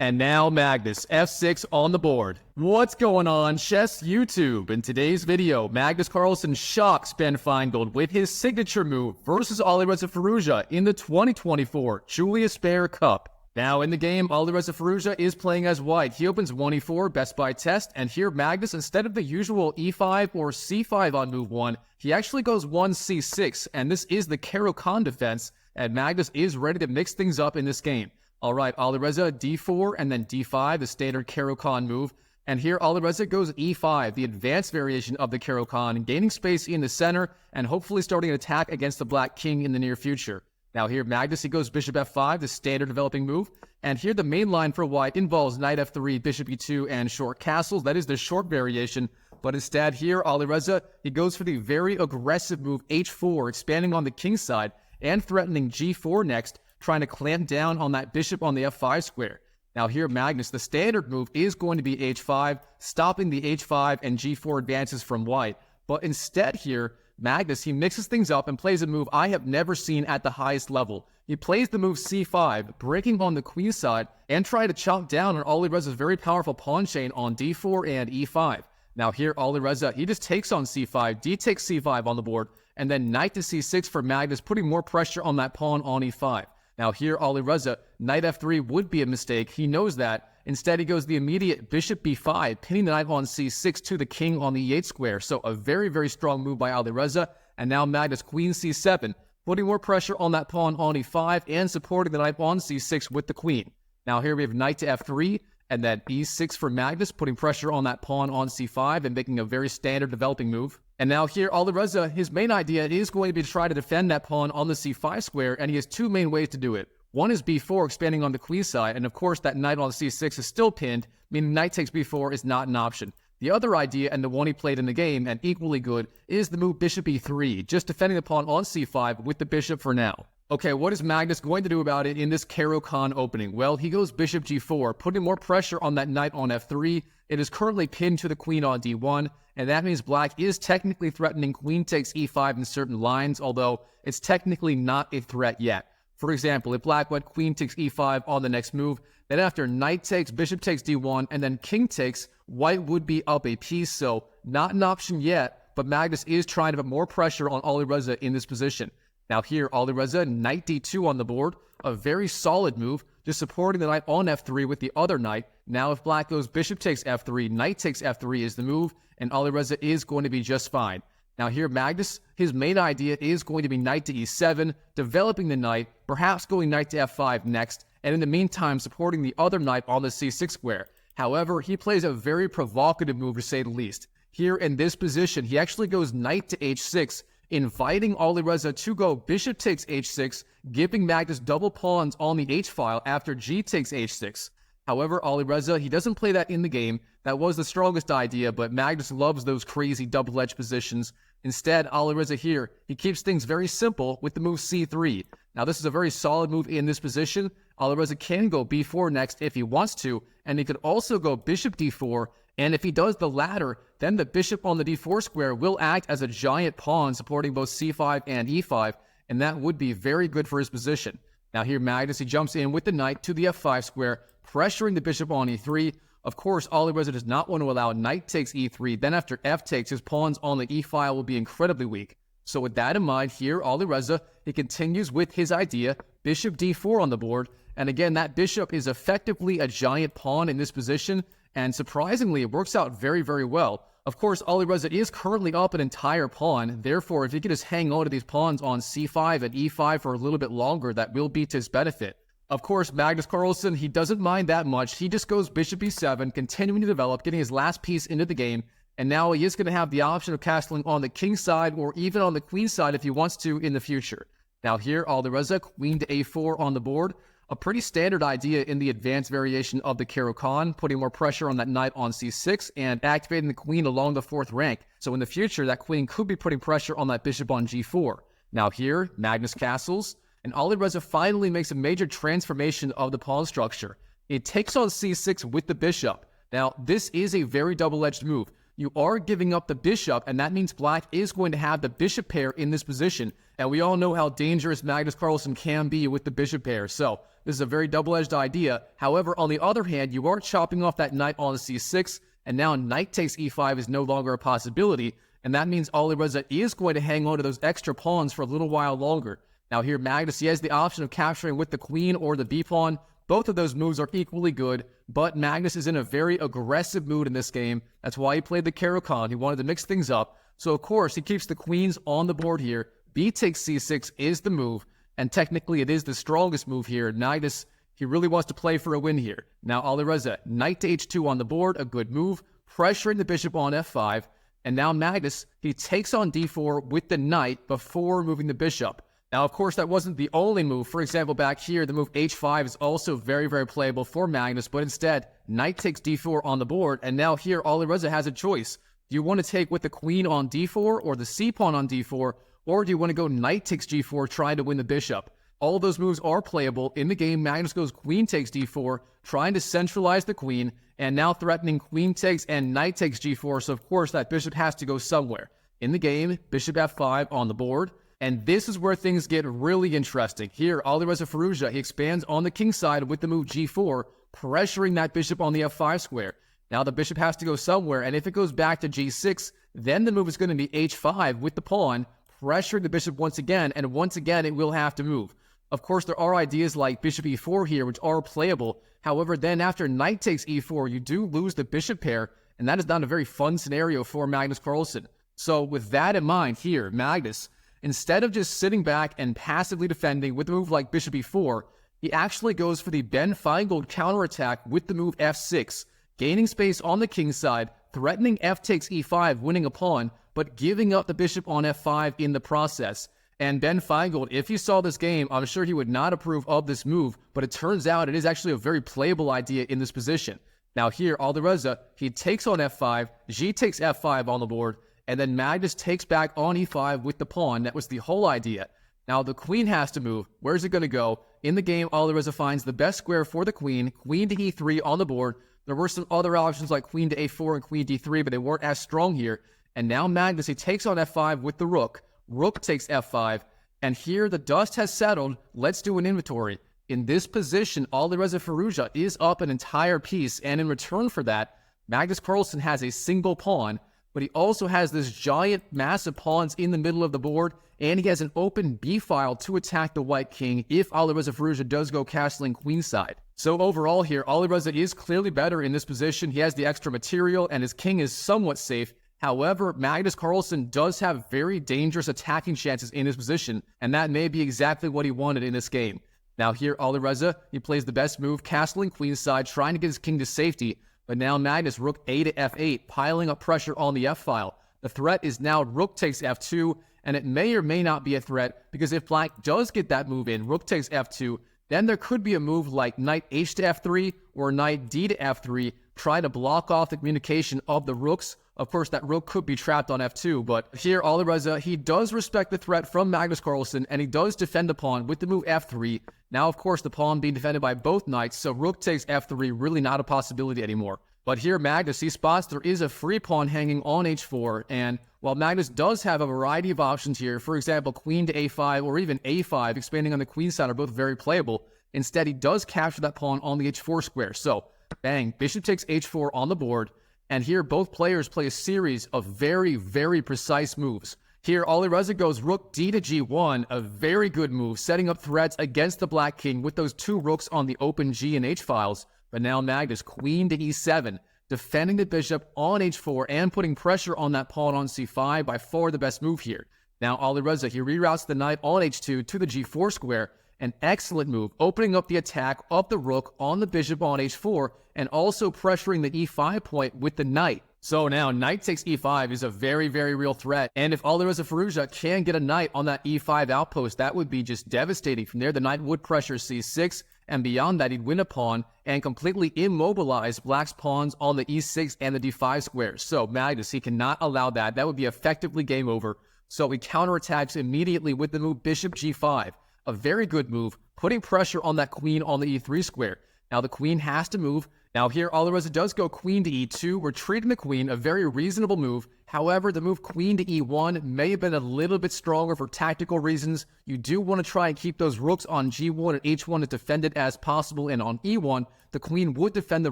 And now Magnus, f6 on the board. What's going on, Chess YouTube? In today's video, Magnus Carlsen shocks Ben Finegold with his signature move versus Alireza Firouzja in the 2024 Julian Baer Cup. Now in the game, Alireza Firouzja is playing as white. He opens 1e4, best by test, and here Magnus, instead of the usual e5 or c5 on move 1, he actually goes 1c6, and this is the Caro-Kann Defense, and Magnus is ready to mix things up in this game. Alright, Alireza d4 and then d5, the standard Caro-Kann move. And here Alireza goes e5, the advanced variation of the Caro-Kann, gaining space in the center and hopefully starting an attack against the black king in the near future. Now here Magnus, he goes bishop f5, the standard developing move. And here the main line for white involves knight f3, bishop e2, and short castles. That is the short variation. But instead here, Alireza, he goes for the very aggressive move h4, expanding on the king side and threatening g4 next, trying to clamp down on that bishop on the f5 square. Now here Magnus, the standard move is going to be h5, stopping the h5 and g4 advances from white. But instead here, Magnus, he mixes things up and plays a move I have never seen at the highest level. He plays the move c5, breaking on the queen side and trying to chop down on Alireza's very powerful pawn chain on d4 and e5. Now here Alireza, he just takes on c5, d takes c5 on the board, and then knight to c6 for Magnus, putting more pressure on that pawn on e5. Now here, Alireza, knight f3 would be a mistake. He knows that. Instead, he goes the immediate bishop b5, pinning the knight on c6 to the king on the e8 square. So a very, very strong move by Alireza. And now Magnus, queen c7, putting more pressure on that pawn on e5 and supporting the knight on c6 with the queen. Now here we have knight to f3, and then e6 for Magnus, putting pressure on that pawn on c5 and making a very standard developing move. And now here, Alireza, his main idea is going to be to try to defend that pawn on the c5 square, and he has two main ways to do it. One is b4, expanding on the queen side, and of course that knight on c6 is still pinned, meaning knight takes b4 is not an option. The other idea, and the one he played in the game, and equally good, is the move bishop e3, just defending the pawn on c5 with the bishop for now. Okay, what is Magnus going to do about it in this Caro-Kann opening? Well, he goes bishop g4, putting more pressure on that knight on f3. It is currently pinned to the queen on d1, and that means black is technically threatening queen takes e5 in certain lines, although it's technically not a threat yet. For example, if black went queen takes e5 on the next move, then after knight takes, bishop takes d1, and then king takes, white would be up a piece, so not an option yet, but Magnus is trying to put more pressure on Alireza in this position. Now here, Alireza, knight d2 on the board, a very solid move, just supporting the knight on f3 with the other knight. Now if black goes bishop takes f3, knight takes f3 is the move, and Alireza is going to be just fine. Now here, Magnus, his main idea is going to be knight to e7, developing the knight, perhaps going knight to f5 next, and in the meantime supporting the other knight on the c6 square. However, he plays a very provocative move to say the least. Here in this position, he actually goes knight to h6, inviting Alireza to go bishop takes h6, giving Magnus double pawns on the h-file after g takes h6. However, Alireza, he doesn't play that in the game. That was the strongest idea, but Magnus loves those crazy double-edged positions. Instead, Alireza here, he keeps things very simple with the move c3. Now, this is a very solid move in this position. Alireza can go b4 next if he wants to, and he could also go bishop d4, and if he does the latter, then the bishop on the d4 square will act as a giant pawn supporting both c5 and e5, and that would be very good for his position. Now here Magnus, he jumps in with the knight to the f5 square, pressuring the bishop on e3. Of course, Alireza does not want to allow knight takes e3, then after f takes, his pawns on the e-file will be incredibly weak. So with that in mind, here Alireza, he continues with his idea, bishop d4 on the board, and again, that bishop is effectively a giant pawn in this position, and surprisingly, it works out very, very well. Of course, Alireza is currently up an entire pawn, therefore, if he can just hang on to these pawns on c5 and e5 for a little bit longer, that will be to his benefit. Of course, Magnus Carlsen, he doesn't mind that much. He just goes bishop e7, continuing to develop, getting his last piece into the game, and now he is going to have the option of castling on the king side or even on the queen side if he wants to in the future. Now here, Alireza, queen to a4 on the board. A pretty standard idea in the advanced variation of the Caro-Kann, putting more pressure on that knight on c6 and activating the queen along the 4th rank. So in the future, that queen could be putting pressure on that bishop on g4. Now here, Magnus castles, and Alireza finally makes a major transformation of the pawn structure. It takes on c6 with the bishop. Now, this is a very double-edged move. you are giving up the bishop, and that means black is going to have the bishop pair in this position. And we all know how dangerous Magnus Carlsen can be with the bishop pair. So this is a very double-edged idea. However, on the other hand, you are chopping off that knight on c6, and now knight takes e5 is no longer a possibility. And that means Alireza is going to hang on to those extra pawns for a little while longer. Now here, Magnus, he has the option of capturing with the queen or the b-pawn. Both of those moves are equally good, but Magnus is in a very aggressive mood in this game. That's why he played the Caro-Kann. He wanted to mix things up. So, of course, he keeps the queens on the board here. B takes c6 is the move, and technically it is the strongest move here. Magnus, he really wants to play for a win here. Now, Alireza, knight to h2 on the board, a good move, pressuring the bishop on f5. And now Magnus, he takes on d4 with the knight before moving the bishop. Now, of course, that wasn't the only move. For example, back here, the move h5 is also very, very playable for Magnus, but instead, knight takes d4 on the board, and now here, Alireza has a choice. Do you want to take with the queen on d4 or the c-pawn on d4, or do you want to go knight takes g4, trying to win the bishop? All of those moves are playable. In the game, Magnus goes queen takes d4, trying to centralize the queen, and now threatening queen takes and knight takes g4, so of course, that bishop has to go somewhere. In the game, bishop f5 on the board. And this is where things get really interesting. Here, Alireza Firouzja, he expands on the king side with the move g4, pressuring that bishop on the f5 square. Now the bishop has to go somewhere, and if it goes back to g6, then the move is going to be h5 with the pawn, pressuring the bishop once again, and once again it will have to move. Of course, there are ideas like bishop e4 here, which are playable. However, then after knight takes e4, you do lose the bishop pair, and that is not a very fun scenario for Magnus Carlsen. So with that in mind here, Magnus, instead of just sitting back and passively defending with a move like bishop e4, he actually goes for the Ben Finegold counterattack with the move f6, gaining space on the king side, threatening f takes e5, winning a pawn, but giving up the bishop on f5 in the process. And Ben Finegold, if he saw this game, I'm sure he would not approve of this move, but it turns out it is actually a very playable idea in this position. Now here, Alireza, he takes on f5, G takes f5 on the board, and then Magnus takes back on e5 with the pawn. That was the whole idea. Now the queen has to move. Where's it going to go? In the game, Alireza finds the best square for the queen to e3 on the board. There were some other options like queen to a4 and queen d3, but they weren't as strong here. And now Magnus, he takes on f5 with the rook. Rook takes f5. And here the dust has settled. Let's do an inventory. In this position, Alireza Firouzja is up an entire piece. And in return for that, Magnus Carlsen has a single pawn. But he also has this giant, massive pawns in the middle of the board, and he has an open b-file to attack the white king if Alireza Firouzja does go castling queenside. So overall here, Alireza is clearly better in this position. He has the extra material, and his king is somewhat safe. However, Magnus Carlsen does have very dangerous attacking chances in his position, and that may be exactly what he wanted in this game. Now here, Alireza, he plays the best move, castling queenside, trying to get his king to safety. But now Magnus, rook a to f8, piling up pressure on the f-file. The threat is now rook takes f2, and it may or may not be a threat, because if black does get that move in, rook takes f2, then there could be a move like knight h to f3 or knight d to f3, trying to block off the communication of the rooks. Of course, that rook could be trapped on f2, but here Alireza, he does respect the threat from Magnus Carlsen, and he does defend the pawn with the move f3. Now, of course, the pawn being defended by both knights, so rook takes f3, really not a possibility anymore. But here, Magnus, he spots there is a free pawn hanging on h4, and while Magnus does have a variety of options here, for example, queen to a5 or even a5, expanding on the queen side, are both very playable. Instead, he does capture that pawn on the h4 square. So, bang, bishop takes h4 on the board, and here both players play a series of very, very precise moves. Here, Alireza goes rook d to g1, a very good move, setting up threats against the black king with those two rooks on the open g and h files. But now Magnus, queen to e7, defending the bishop on h4 and putting pressure on that pawn on c5, by far the best move here. Now Alireza, he reroutes the knight on h2 to the g4 square, an excellent move, opening up the attack of the rook on the bishop on h4, and also pressuring the e5 point with the knight. So now, knight takes e5 is a very, very real threat, and if Alireza Firouzja can get a knight on that e5 outpost, that would be just devastating. From there, the knight would pressure c6, and beyond that, he'd win a pawn and completely immobilize black's pawns on the e6 and the d5 squares. So Magnus, he cannot allow that. That would be effectively game over. So he counterattacks immediately with the move bishop g5, a very good move, putting pressure on that queen on the e3 square. Now the queen has to move. Now here Alireza does go queen to e2, retreating the queen, a very reasonable move. However, the move queen to e1 may have been a little bit stronger for tactical reasons. You do want to try and keep those rooks on g1 and h1 as defended as possible, and on e1, the queen would defend the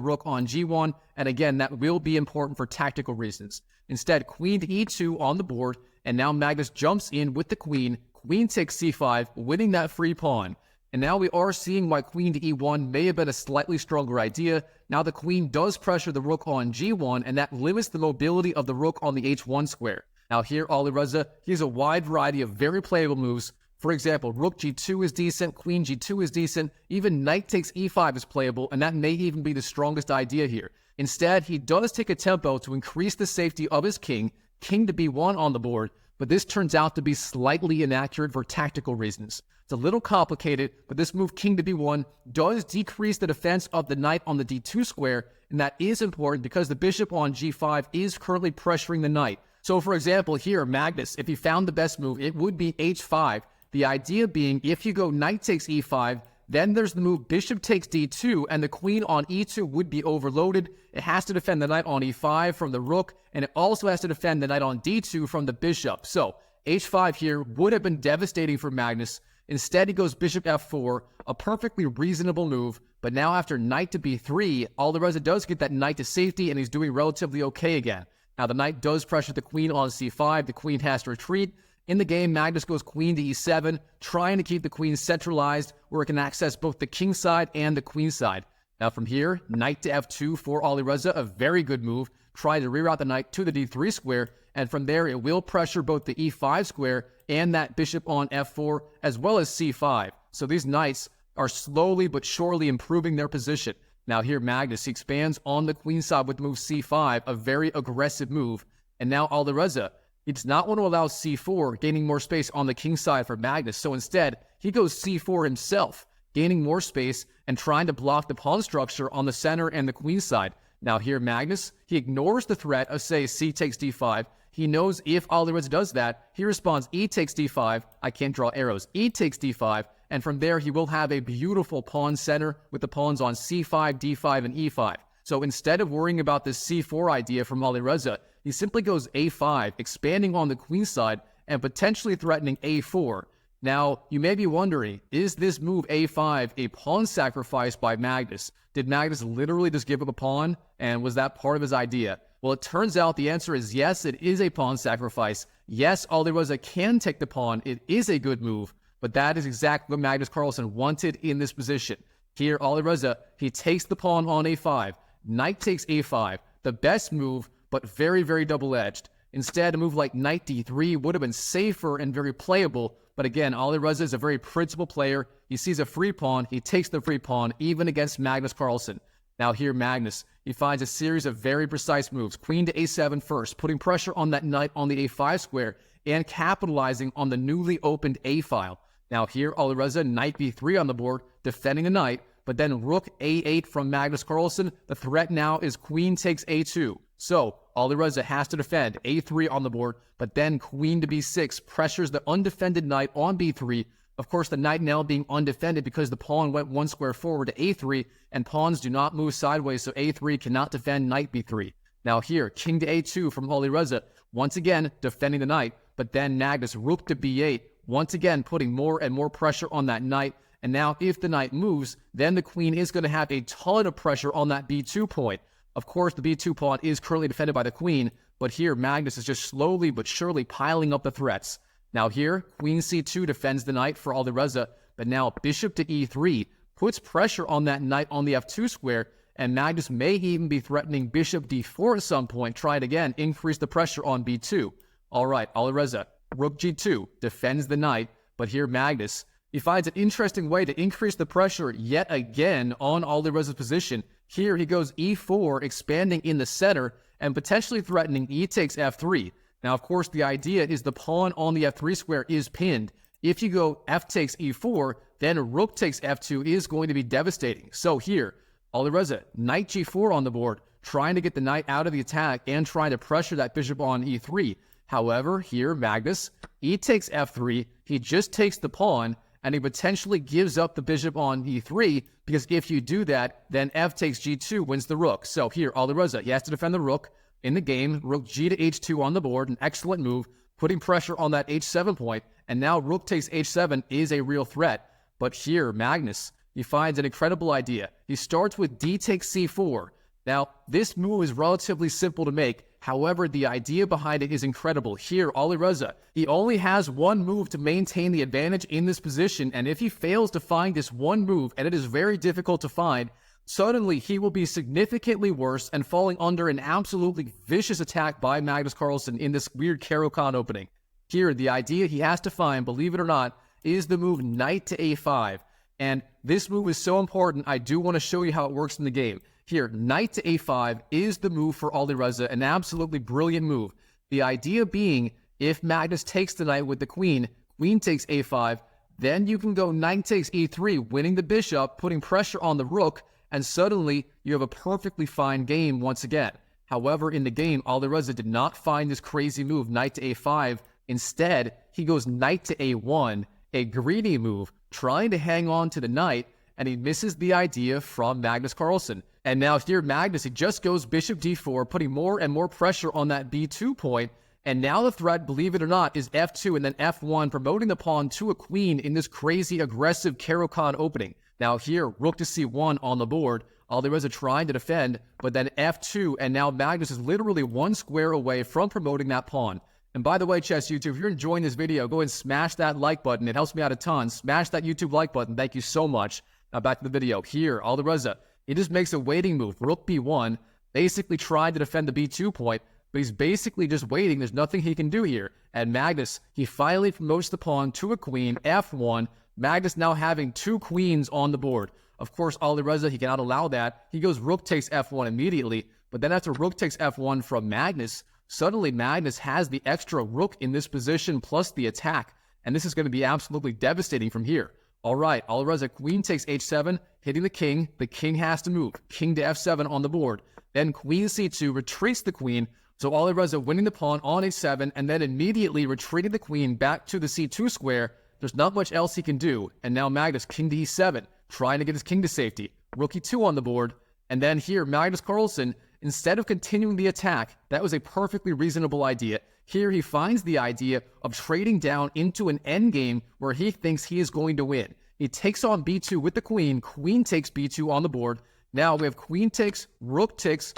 rook on g1, and again, that will be important for tactical reasons. Instead, queen to e2 on the board, and now Magnus jumps in with the queen. Queen takes c5, winning that free pawn. And now we are seeing why queen to e1 may have been a slightly stronger idea. Now the queen does pressure the rook on g1, and that limits the mobility of the rook on the h1 square. Now here, Alireza, he has a wide variety of very playable moves. For example, rook g2 is decent, queen g2 is decent, even knight takes e5 is playable, and that may even be the strongest idea here. Instead, he does take a tempo to increase the safety of his king to b1 on the board, but this turns out to be slightly inaccurate for tactical reasons. It's a little complicated, but this move king to b1 does decrease the defense of the knight on the d2 square, and that is important because the bishop on g5 is currently pressuring the knight. So for example, here, Magnus, if he found the best move, it would be h5. The idea being, if you go knight takes e5, then there's the move bishop takes d2, and the queen on e2 would be overloaded. It has to defend the knight on e5 from the rook, and it also has to defend the knight on d2 from the bishop. So h5 here would have been devastating for Magnus. Instead, he goes bishop f4, a perfectly reasonable move, but now after knight to b3, Alireza does get that knight to safety, and he's doing relatively okay again. Now the knight does pressure the queen on c5, the queen has to retreat. In the game, Magnus goes queen to e7, trying to keep the queen centralized, where it can access both the king side and the queen side. Now from here, knight to f2 for Alireza, a very good move, trying to reroute the knight to the d3 square, and from there it will pressure both the e5 square and that bishop on f4, as well as c5. So these knights are slowly but surely improving their position. Now here Magnus, he expands on the queen side with move c5, a very aggressive move, and now Alireza, he does not want to allow c4, gaining more space on the king side for Magnus, so instead, he goes c4 himself, gaining more space and trying to block the pawn structure on the center and the queen side. Now here Magnus, he ignores the threat of, say, c takes d5. He knows if Alireza does that, he responds e takes d5, I can't draw arrows, e takes d5, and from there he will have a beautiful pawn center with the pawns on c5, d5, and e5. So instead of worrying about this c4 idea from Alireza, he simply goes a5, expanding on the queen side and potentially threatening a4. Now, you may be wondering, is this move a5 a pawn sacrifice by Magnus? Did Magnus literally just give up a pawn, and was that part of his idea? Well, it turns out the answer is yes, it is a pawn sacrifice. Yes, Alireza can take the pawn. It is a good move, but that is exactly what Magnus Carlsen wanted in this position. Here, Alireza, he takes the pawn on a5. Knight takes a5. The best move, but very, very double-edged. Instead, a move like knight d3 would have been safer and very playable, but again, Alireza is a very principled player. He sees a free pawn, he takes the free pawn, even against Magnus Carlsen. Now here, Magnus, he finds a series of very precise moves. Queen to a7 first, putting pressure on that knight on the a5 square, and capitalizing on the newly opened a-file. Now here, Alireza, knight b3 on the board, defending the knight, but then rook a8 from Magnus Carlsen. The threat now is queen takes a2. So, Alireza has to defend a3 on the board, but then queen to b6 pressures the undefended knight on b3. Of course, the knight now being undefended because the pawn went one square forward to a3, and pawns do not move sideways, so a3 cannot defend knight b3. Now here, king to a2 from Alireza, once again defending the knight, but then Magnus rook to b8, once again putting more and more pressure on that knight. And now if the knight moves, then the queen is going to have a ton of pressure on that b2 point. Of course, the b2 pawn is currently defended by the queen, but here Magnus is just slowly but surely piling up the threats. Now here, queen c2 defends the knight for Alireza, but now bishop to e3 puts pressure on that knight on the f2 square, and Magnus may even be threatening bishop d4 at some point, trying again increase the pressure on b2. Alright, Alireza, rook g2 defends the knight, but here Magnus, he finds an interesting way to increase the pressure yet again on Alireza's position. Here he goes e4, expanding in the center, and potentially threatening e takes f3. Now, of course, the idea is the pawn on the f3 square is pinned. If you go f takes e4, then rook takes f2 is going to be devastating. So here, Alireza, knight g4 on the board, trying to get the knight out of the attack and trying to pressure that bishop on e3. However, here, Magnus, e takes f3, he just takes the pawn, and he potentially gives up the bishop on e3, because if you do that, then f takes g2 wins the rook. So here, Alireza, he has to defend the rook in the game. Rook g to h2 on the board, an excellent move, putting pressure on that h7 point, and now rook takes h7 is a real threat. But here, Magnus, he finds an incredible idea. He starts with d takes c4. Now, this move is relatively simple to make. However, the idea behind it is incredible. Here, Alireza, he only has one move to maintain the advantage in this position, and if he fails to find this one move, and it is very difficult to find, suddenly he will be significantly worse and falling under an absolutely vicious attack by Magnus Carlsen in this weird Caro-Kann opening. Here, the idea he has to find, believe it or not, is the move knight to a5. And this move is so important, I do want to show you how it works in the game. Here, knight to a5 is the move for Alireza, an absolutely brilliant move. The idea being, if Magnus takes the knight with the queen, queen takes a5, then you can go knight takes e3, winning the bishop, putting pressure on the rook, and suddenly you have a perfectly fine game once again. However, in the game, Alireza did not find this crazy move, knight to a5. Instead, he goes knight to a1, a greedy move, trying to hang on to the knight, and he misses the idea from Magnus Carlsen. And now here, Magnus, he just goes bishop d4, putting more and more pressure on that b2 point. And now the threat, believe it or not, is f2 and then f1, promoting the pawn to a queen in this crazy, aggressive Caro-Kann opening. Now here, rook to c1 on the board. Alireza trying to defend, but then f2, and now Magnus is literally one square away from promoting that pawn. And by the way, Chess YouTube, if you're enjoying this video, go and smash that like button. It helps me out a ton. Smash that YouTube like button. Thank you so much. Now back to the video. Here, Alireza, he just makes a waiting move. Rook b1, basically trying to defend the b2 point, but he's basically just waiting. There's nothing he can do here. And Magnus, he finally promotes the pawn to a queen, f1. Magnus now having two queens on the board. Of course, Alireza, he cannot allow that. He goes rook takes f1 immediately, but then after rook takes f1 from Magnus, suddenly Magnus has the extra rook in this position plus the attack, and this is going to be absolutely devastating from here. All right, Alireza, queen takes h7, hitting the king. The king has to move. King to f7 on the board. Then queen c2 retreats the queen, so Alireza winning the pawn on h7, and then immediately retreating the queen back to the c2 square. There's not much else he can do, and now Magnus, king to e7, trying to get his king to safety. Rook e2 on the board, and then here, Magnus Carlsen, instead of continuing the attack, that was a perfectly reasonable idea. Here he finds the idea of trading down into an endgame where he thinks he is going to win. He takes on b2 with the queen. Queen takes b2 on the board. Now we have queen takes, rook takes,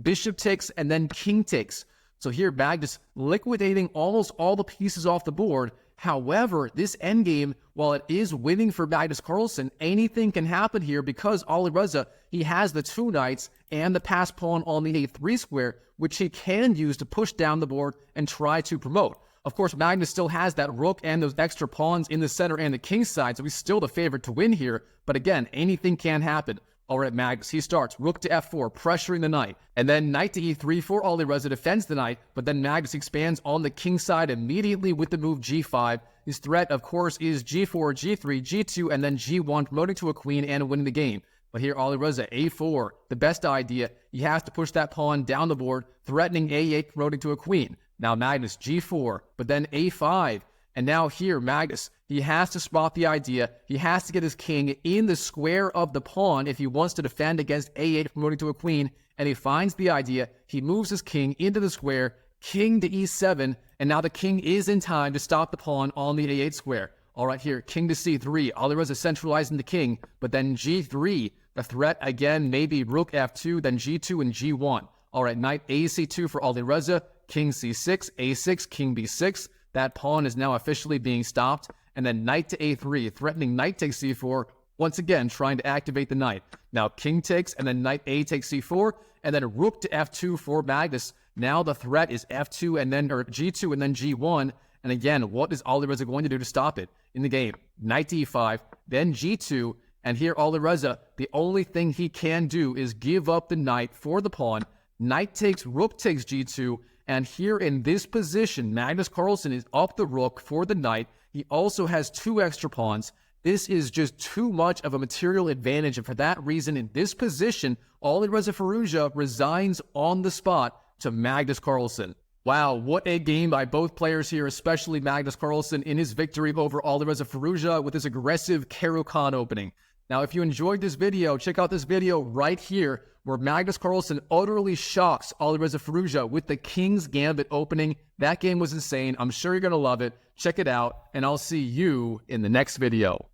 bishop takes, and then king takes. So here Magnus liquidating almost all the pieces off the board. However, this endgame, while it is winning for Magnus Carlsen, anything can happen here because Alireza, he has the two knights and the pass pawn on the a3 square, which he can use to push down the board and try to promote. Of course, Magnus still has that rook and those extra pawns in the center and the king side, so he's still the favorite to win here. But again, anything can happen. All right, Magnus, he starts rook to f4, pressuring the knight, and then knight to e3 for Alireza defends the knight, but then Magnus expands on the king side immediately with the move g5. His threat, of course, is g4, g3, g2, and then g1, promoting to a queen and winning the game. But here, Alireza, a4, the best idea. He has to push that pawn down the board, threatening a8, promoting to a queen. Now Magnus, g4, but then a5. And now here, Magnus, he has to spot the idea. He has to get his king in the square of the pawn if he wants to defend against a8, promoting to a queen. And he finds the idea. He moves his king into the square, king to e7, and now the king is in time to stop the pawn on the a8 square. All right, here, king to c3. Alireza centralizing the king, but then g3. The threat, again, maybe rook f2, then g2 and g1. All right, knight ac2 for Alireza, king c6, a6, king b6. That pawn is now officially being stopped. And then knight to a3, threatening knight takes c4, once again trying to activate the knight. Now king takes, and then knight a takes c4, and then rook to f2 for Magnus. Now the threat is f2 and then, or g2 and then g1. And again, what is Alireza going to do to stop it in the game? Knight to e5, then g2, and here Alireza, the only thing he can do is give up the knight for the pawn. Knight takes, rook takes g2, and here in this position, Magnus Carlsen is up the rook for the knight. He also has two extra pawns. This is just too much of a material advantage, and for that reason, in this position, Alireza Firouzja resigns on the spot to Magnus Carlsen. Wow, what a game by both players here, especially Magnus Carlsen in his victory over Alireza Firouzja with his aggressive Caro-Kann opening. Now, if you enjoyed this video, check out this video right here where Magnus Carlsen utterly shocks Alireza Firouzja with the King's Gambit opening. That game was insane. I'm sure you're going to love it. Check it out, and I'll see you in the next video.